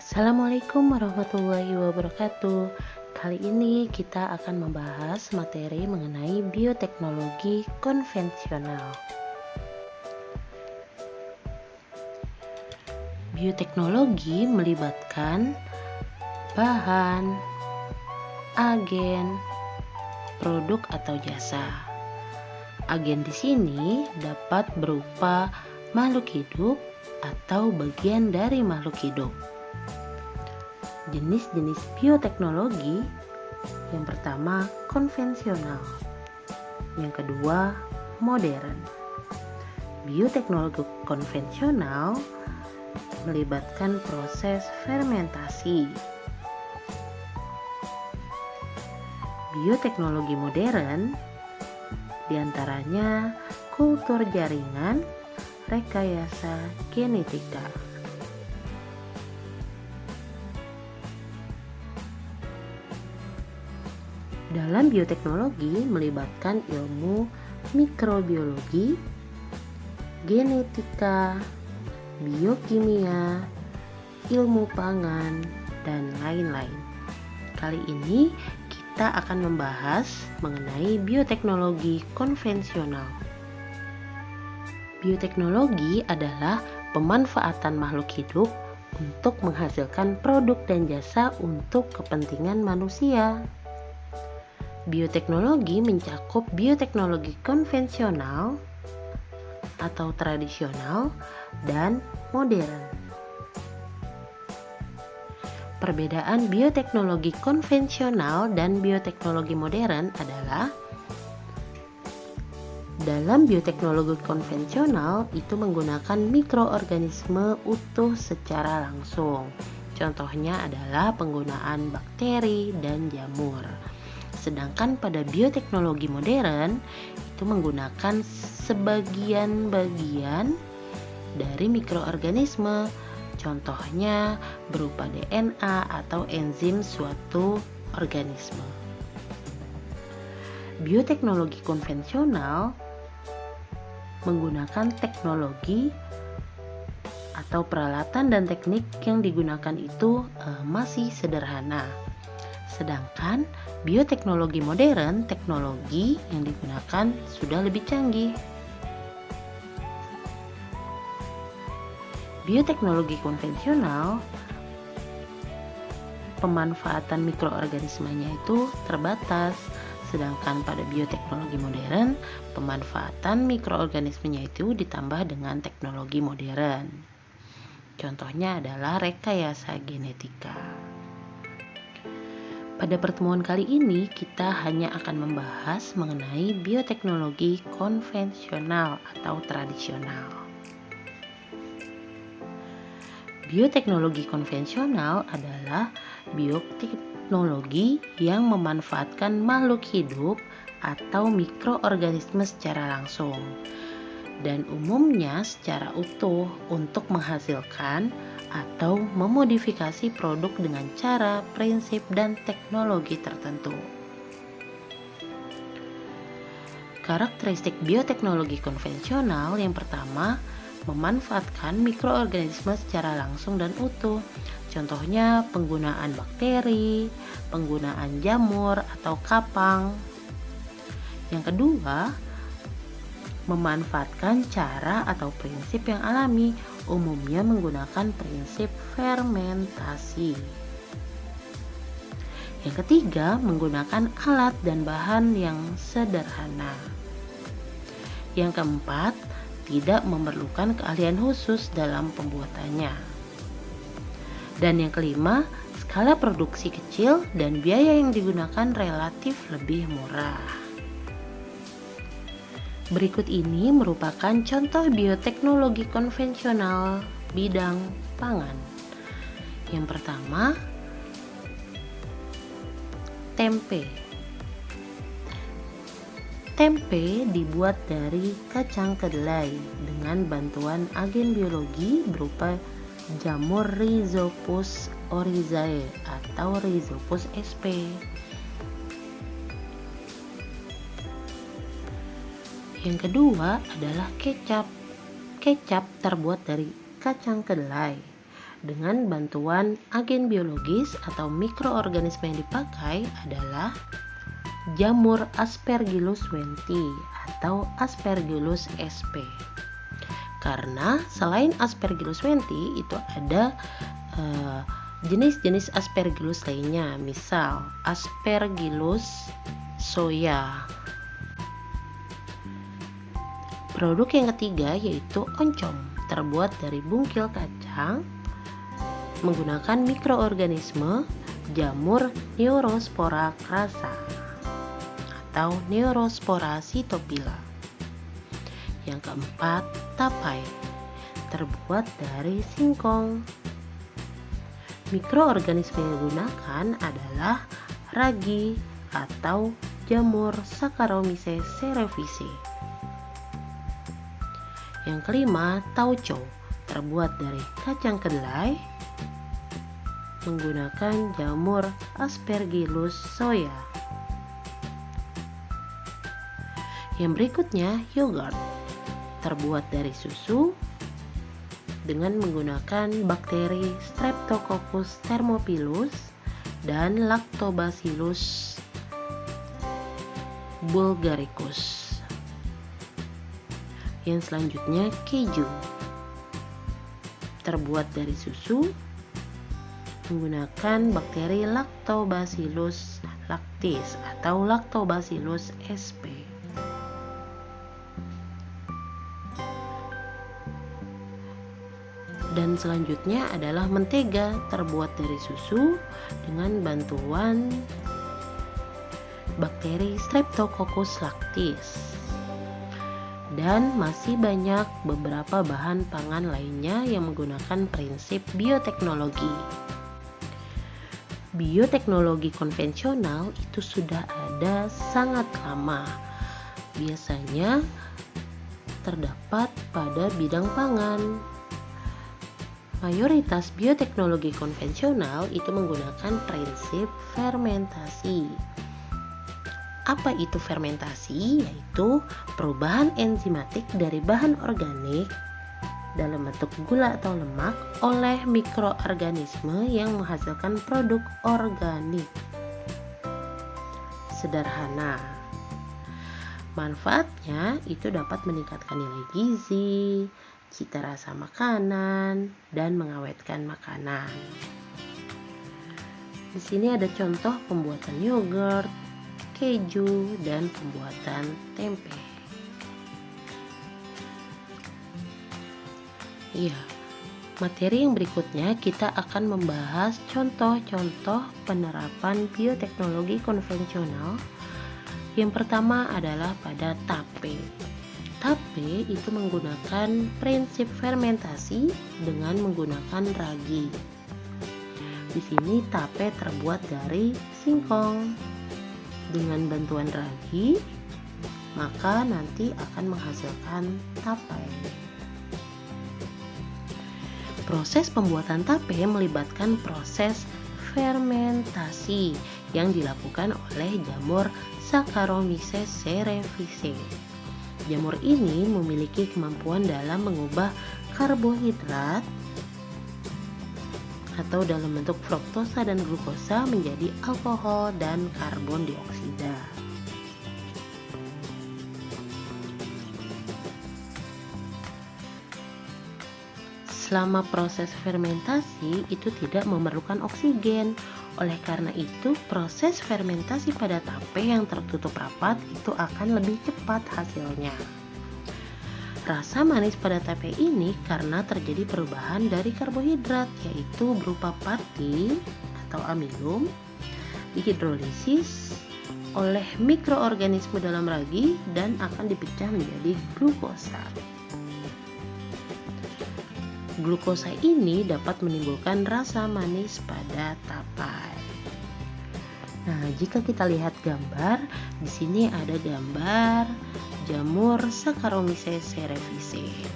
Assalamualaikum warahmatullahi wabarakatuh. Kali ini kita akan membahas materi mengenai bioteknologi konvensional. Bioteknologi melibatkan bahan, agen, produk atau jasa. Agen di sini dapat berupa makhluk hidup atau bagian dari makhluk hidup. Jenis-jenis bioteknologi, yang pertama konvensional, yang kedua modern. Bioteknologi konvensional melibatkan proses fermentasi. Bioteknologi modern diantaranya kultur jaringan, rekayasa genetika. Dalam bioteknologi melibatkan ilmu mikrobiologi, genetika, biokimia, ilmu pangan, dan lain-lain. Kali ini kita akan membahas mengenai bioteknologi konvensional. Bioteknologi adalah pemanfaatan makhluk hidup untuk menghasilkan produk dan jasa untuk kepentingan manusia. Bioteknologi mencakup bioteknologi konvensional atau tradisional dan modern. Perbedaan bioteknologi konvensional dan bioteknologi modern adalah dalam bioteknologi konvensional itu menggunakan mikroorganisme utuh secara langsung. Contohnya adalah penggunaan bakteri dan jamur. Sedangkan pada bioteknologi modern itu menggunakan sebagian bagian dari mikroorganisme, contohnya berupa DNA atau enzim suatu organisme. Bioteknologi konvensional menggunakan teknologi atau peralatan dan teknik yang digunakan itu masih sederhana. Sedangkan bioteknologi modern, teknologi yang digunakan sudah lebih canggih. Bioteknologi konvensional, pemanfaatan mikroorganismenya itu terbatas. Sedangkan pada bioteknologi modern, pemanfaatan mikroorganismenya itu ditambah dengan teknologi modern. Contohnya adalah rekayasa genetika. Pada pertemuan kali ini kita hanya akan membahas mengenai bioteknologi konvensional atau tradisional. Bioteknologi konvensional adalah bioteknologi yang memanfaatkan makhluk hidup atau mikroorganisme secara langsung dan umumnya secara utuh untuk menghasilkan atau memodifikasi produk dengan cara, prinsip, dan teknologi tertentu. Karakteristik bioteknologi konvensional yang pertama, memanfaatkan mikroorganisme secara langsung dan utuh. Contohnya penggunaan bakteri, penggunaan jamur atau kapang. Yang kedua, memanfaatkan cara atau prinsip yang alami, umumnya menggunakan prinsip fermentasi. Yang ketiga, menggunakan alat dan bahan yang sederhana. Yang keempat, tidak memerlukan keahlian khusus dalam pembuatannya. Dan yang kelima, skala produksi kecil dan biaya yang digunakan relatif lebih murah. Berikut ini merupakan contoh bioteknologi konvensional bidang pangan. Yang pertama, tempe. Tempe dibuat dari kacang kedelai dengan bantuan agen biologi berupa jamur Rhizopus oryzae atau Rhizopus sp. Yang kedua adalah kecap. Kecap terbuat dari kacang kedelai dengan bantuan agen biologis atau mikroorganisme yang dipakai adalah jamur Aspergillus wenti atau Aspergillus sp. Karena selain Aspergillus wenti itu ada jenis-jenis Aspergillus lainnya, misal Aspergillus soya. Produk yang ketiga yaitu oncom, terbuat dari bungkil kacang menggunakan mikroorganisme jamur Neurospora crassa atau Neurospora cytopila. Yang keempat, tapai, terbuat dari singkong. Mikroorganisme yang digunakan adalah ragi atau jamur Saccharomyces cerevisiae. Yang kelima, tauco, terbuat dari kacang kedelai menggunakan jamur Aspergillus soya. Yang berikutnya, yogurt, terbuat dari susu dengan menggunakan bakteri Streptococcus thermophilus dan Lactobacillus bulgaricus. Yang selanjutnya, keju, terbuat dari susu menggunakan bakteri Lactobacillus lactis atau Lactobacillus sp. Dan selanjutnya adalah mentega, terbuat dari susu dengan bantuan bakteri Streptococcus lactis. Dan masih banyak beberapa bahan pangan lainnya yang menggunakan prinsip bioteknologi. Bioteknologi konvensional itu sudah ada sangat lama. Biasanya terdapat pada bidang pangan. Mayoritas bioteknologi konvensional itu menggunakan prinsip fermentasi. Apa itu fermentasi? Yaitu perubahan enzimatik dari bahan organik dalam bentuk gula atau lemak oleh mikroorganisme yang menghasilkan produk organik. Sederhana. Manfaatnya itu dapat meningkatkan nilai gizi, cita rasa makanan, dan mengawetkan makanan. Di sini ada contoh pembuatan yogurt, keju, dan pembuatan tempe. Iya, materi yang berikutnya kita akan membahas contoh-contoh penerapan bioteknologi konvensional. Yang pertama adalah pada tape. Tape itu menggunakan prinsip fermentasi dengan menggunakan ragi. Di sini tape terbuat dari singkong. Dengan bantuan ragi, maka nanti akan menghasilkan tapai. Proses pembuatan tape melibatkan proses fermentasi yang dilakukan oleh jamur Saccharomyces cerevisiae. Jamur ini memiliki kemampuan dalam mengubah karbohidrat atau dalam bentuk fruktosa dan glukosa menjadi alkohol dan karbon dioksida. Selama proses fermentasi itu tidak memerlukan oksigen. Oleh karena itu, proses fermentasi pada tape yang tertutup rapat itu akan lebih cepat hasilnya. Rasa manis pada tape ini karena terjadi perubahan dari karbohidrat, yaitu berupa pati atau amilum dihidrolisis oleh mikroorganisme dalam ragi dan akan dipecah menjadi glukosa. Glukosa ini dapat menimbulkan rasa manis pada tapai. Nah, jika kita lihat gambar, di sini ada gambar jamur Saccharomyces cerevisiae.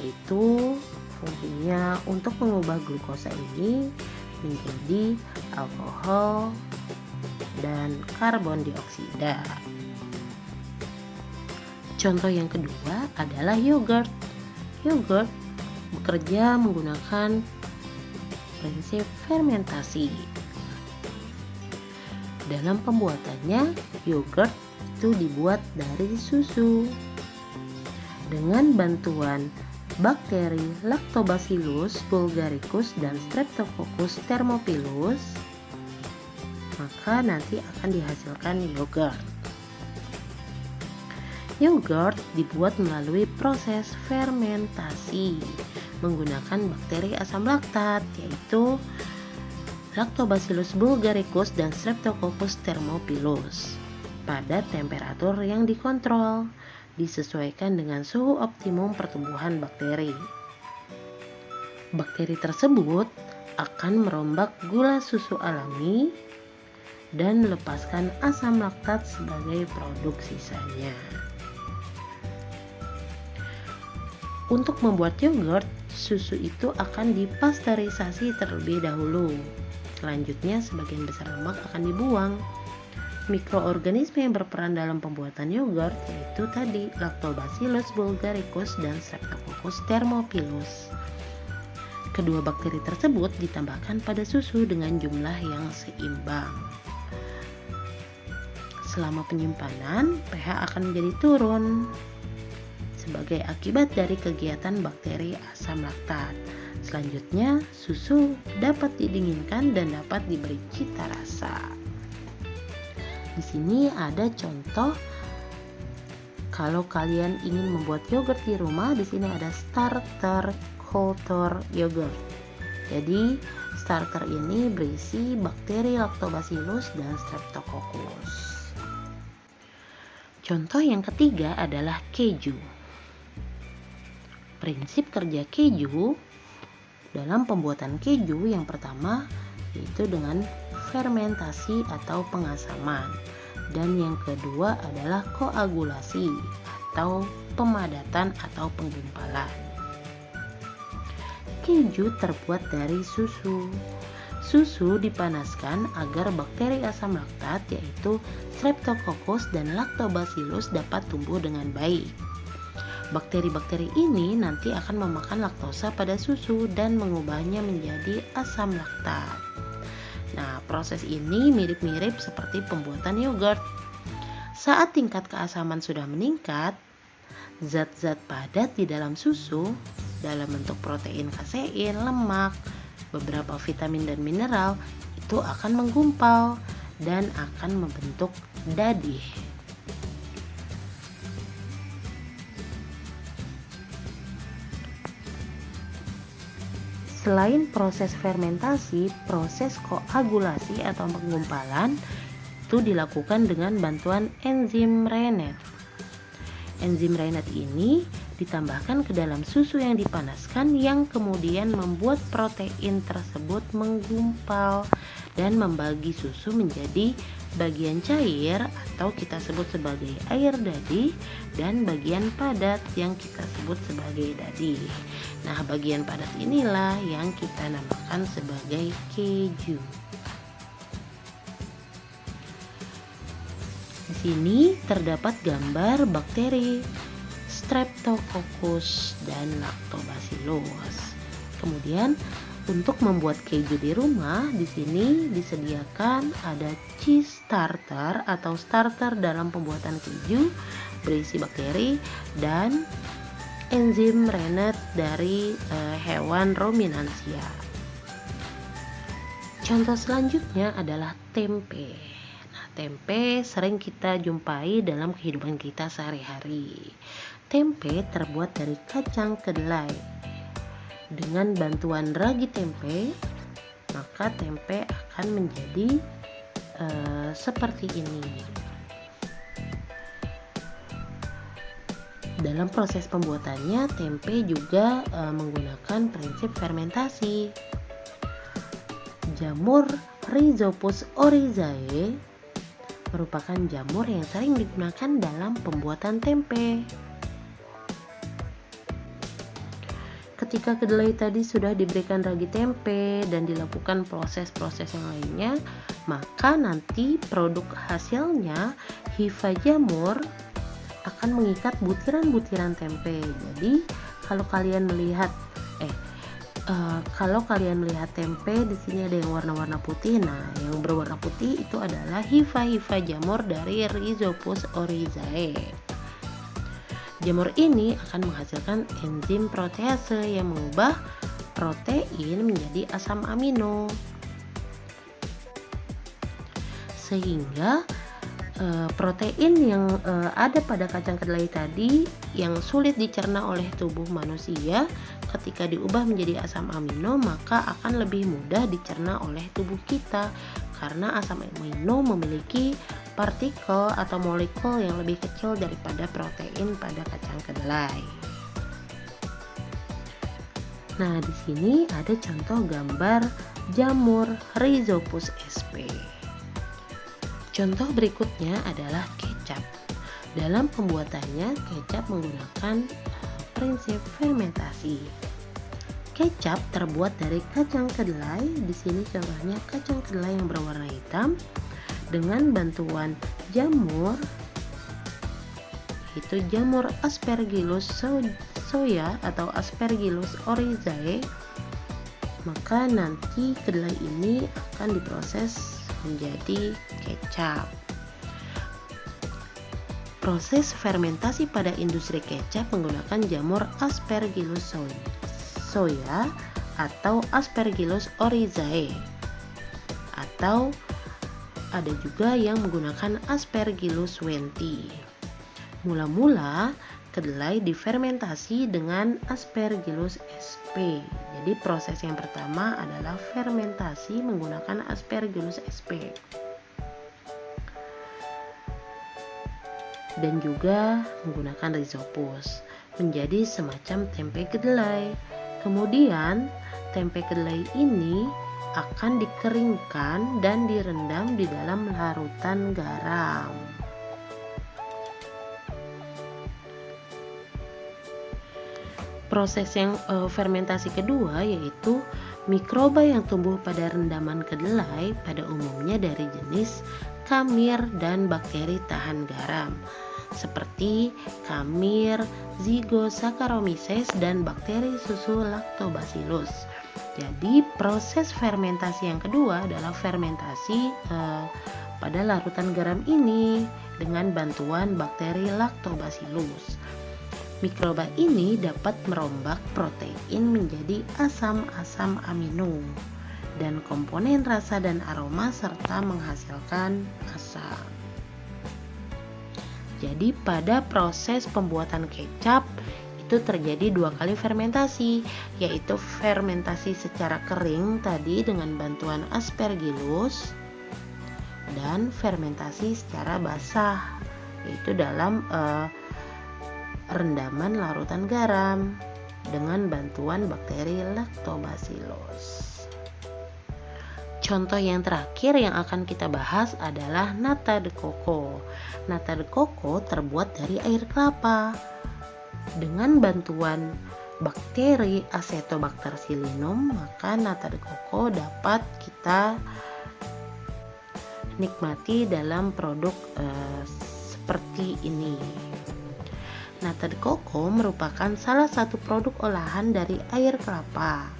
Itu fungsinya untuk mengubah glukosa ini menjadi alkohol dan karbon dioksida. Contoh yang kedua adalah yogurt. Yogurt bekerja menggunakan prinsip fermentasi. Dalam pembuatannya, yogurt itu dibuat dari susu. Dengan bantuan bakteri Lactobacillus bulgaricus dan Streptococcus thermophilus, maka nanti akan dihasilkan yogurt. Yogurt dibuat melalui proses fermentasi menggunakan bakteri asam laktat, yaitu Lactobacillus bulgaricus dan Streptococcus thermophilus pada temperatur yang dikontrol, disesuaikan dengan suhu optimum pertumbuhan bakteri. Bakteri tersebut akan merombak gula susu alami dan melepaskan asam laktat sebagai produk sisanya. Untuk membuat yogurt, susu itu akan dipasteurisasi terlebih dahulu. Selanjutnya, sebagian besar lemak akan dibuang. Mikroorganisme yang berperan dalam pembuatan yogurt yaitu tadi Lactobacillus bulgaricus dan Streptococcus thermophilus. Kedua bakteri tersebut ditambahkan pada susu dengan jumlah yang seimbang. Selama penyimpanan, pH akan menjadi turun sebagai akibat dari kegiatan bakteri asam laktat. Selanjutnya, susu dapat didinginkan dan dapat diberi cita rasa. Di sini ada contoh kalau kalian ingin membuat yogurt di rumah. Di sini ada starter culture yogurt. Jadi, starter ini berisi bakteri Lactobacillus dan Streptococcus. Contoh yang ketiga adalah keju. Prinsip kerja keju dalam pembuatan keju yang pertama yaitu dengan fermentasi atau pengasaman, dan yang kedua adalah koagulasi atau pemadatan atau penggumpalan. Keju terbuat dari susu. Susu dipanaskan agar bakteri asam laktat yaitu Streptococcus dan Lactobacillus dapat tumbuh dengan baik. Bakteri-bakteri ini nanti akan memakan laktosa pada susu dan mengubahnya menjadi asam laktat. Nah, proses ini mirip-mirip seperti pembuatan yogurt. Saat tingkat keasaman sudah meningkat, zat-zat padat di dalam susu dalam bentuk protein kasein, lemak, beberapa vitamin dan mineral itu akan menggumpal dan akan membentuk dadih. Selain proses fermentasi, proses koagulasi atau penggumpalan itu dilakukan dengan bantuan enzim Rennet. Enzim Rennet ini ditambahkan ke dalam susu yang dipanaskan yang kemudian membuat protein tersebut menggumpal dan membagi susu menjadi bagian cair atau kita sebut sebagai air dadih dan bagian padat yang kita sebut sebagai dadih. Nah, bagian padat inilah yang kita namakan sebagai keju. Di sini terdapat gambar bakteri Streptococcus dan Lactobacillus. Kemudian untuk membuat keju di rumah, di sini disediakan ada cheese starter atau starter dalam pembuatan keju berisi bakteri dan enzim Rennet dari hewan ruminansia. Contoh selanjutnya adalah tempe. Nah, tempe sering kita jumpai dalam kehidupan kita sehari-hari. Tempe terbuat dari kacang kedelai. Dengan bantuan ragi tempe, maka tempe akan menjadi seperti ini. Dalam proses pembuatannya, tempe juga menggunakan prinsip fermentasi. Jamur Rhizopus oryzae merupakan jamur yang sering digunakan dalam pembuatan tempe. Ketika kedelai tadi sudah diberikan ragi tempe dan dilakukan proses-proses yang lainnya, maka nanti produk hasilnya hifa jamur akan mengikat butiran-butiran tempe. Jadi kalau kalian melihat Kalau kalian melihat tempe, di sini ada yang warna-warna putih. Nah, yang berwarna putih itu adalah hifa-hifa jamur dari Rhizopus oryzae. Jamur ini akan menghasilkan enzim protease yang mengubah protein menjadi asam amino. Sehingga protein yang ada pada kacang kedelai tadi yang sulit dicerna oleh tubuh manusia, ketika diubah menjadi asam amino maka akan lebih mudah dicerna oleh tubuh kita, karena asam amino memiliki partikel atau molekul yang lebih kecil daripada protein pada kacang kedelai. Nah, di sini ada contoh gambar jamur Rhizopus sp. Contoh berikutnya adalah kecap. Dalam pembuatannya, kecap menggunakan prinsip fermentasi. Kecap terbuat dari kacang kedelai. Di sini contohnya kacang kedelai yang berwarna hitam dengan bantuan jamur, yaitu jamur Aspergillus soya atau Aspergillus oryzae. Maka nanti kedelai ini akan diproses menjadi kecap. Proses fermentasi pada industri kecap menggunakan jamur Aspergillus soya atau Aspergillus oryzae, atau ada juga yang menggunakan Aspergillus wenti. Mula-mula kedelai difermentasi dengan Aspergillus sp. Jadi proses yang pertama adalah fermentasi menggunakan Aspergillus sp. Dan juga menggunakan Rhizopus menjadi semacam tempe kedelai. Kemudian tempe kedelai ini akan dikeringkan dan direndam di dalam larutan garam. Proses yang fermentasi kedua yaitu mikroba yang tumbuh pada rendaman kedelai, pada umumnya dari jenis kamir dan bakteri tahan garam seperti kamir, Zygosaccharomyces dan bakteri susu Lactobacillus. Jadi proses fermentasi yang kedua adalah fermentasi pada larutan garam ini dengan bantuan bakteri Lactobacillus. Mikroba ini dapat merombak protein menjadi asam-asam amino dan komponen rasa dan aroma serta menghasilkan asam. Jadi pada proses pembuatan kecap itu terjadi dua kali fermentasi, yaitu fermentasi secara kering tadi dengan bantuan Aspergillus dan fermentasi secara basah, yaitu dalam rendaman larutan garam dengan bantuan bakteri Lactobacillus. Contoh yang terakhir yang akan kita bahas adalah nata de coco. Nata de coco terbuat dari air kelapa. Dengan bantuan bakteri Acetobacter psillinum, maka nata de coco dapat kita nikmati dalam produk seperti ini. Nata de coco merupakan salah satu produk olahan dari air kelapa.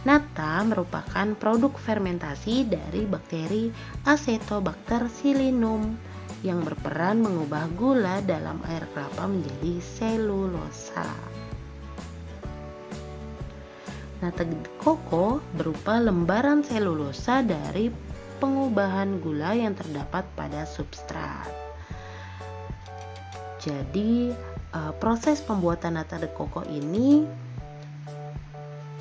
Nata merupakan produk fermentasi dari bakteri Acetobacter psillinum yang berperan mengubah gula dalam air kelapa menjadi selulosa. Nata de coco berupa lembaran selulosa dari pengubahan gula yang terdapat pada substrat. Jadi proses pembuatan nata de coco ini,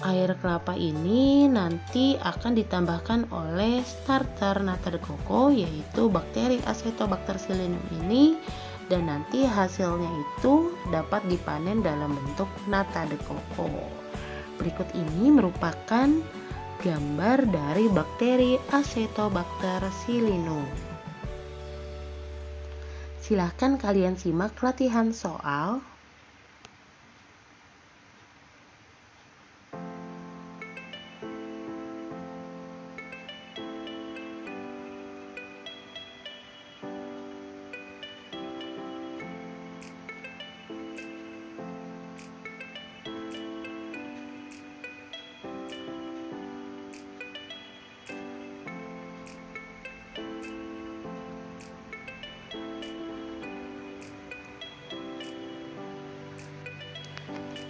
air kelapa ini nanti akan ditambahkan oleh starter nata de coco, yaitu bakteri Acetobacter psillinum ini, dan nanti hasilnya itu dapat dipanen dalam bentuk nata de coco. Berikut ini merupakan gambar dari bakteri Acetobacter psillinum. Silahkan kalian simak latihan soal.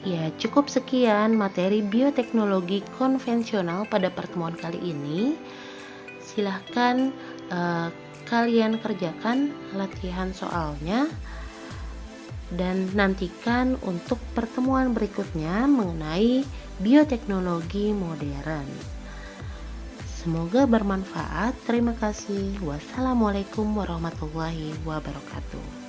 Ya, cukup sekian materi bioteknologi konvensional pada pertemuan kali ini. Silahkan kalian kerjakan latihan soalnya dan nantikan untuk pertemuan berikutnya mengenai bioteknologi modern. Semoga bermanfaat. Terima kasih. Wassalamualaikum warahmatullahi wabarakatuh.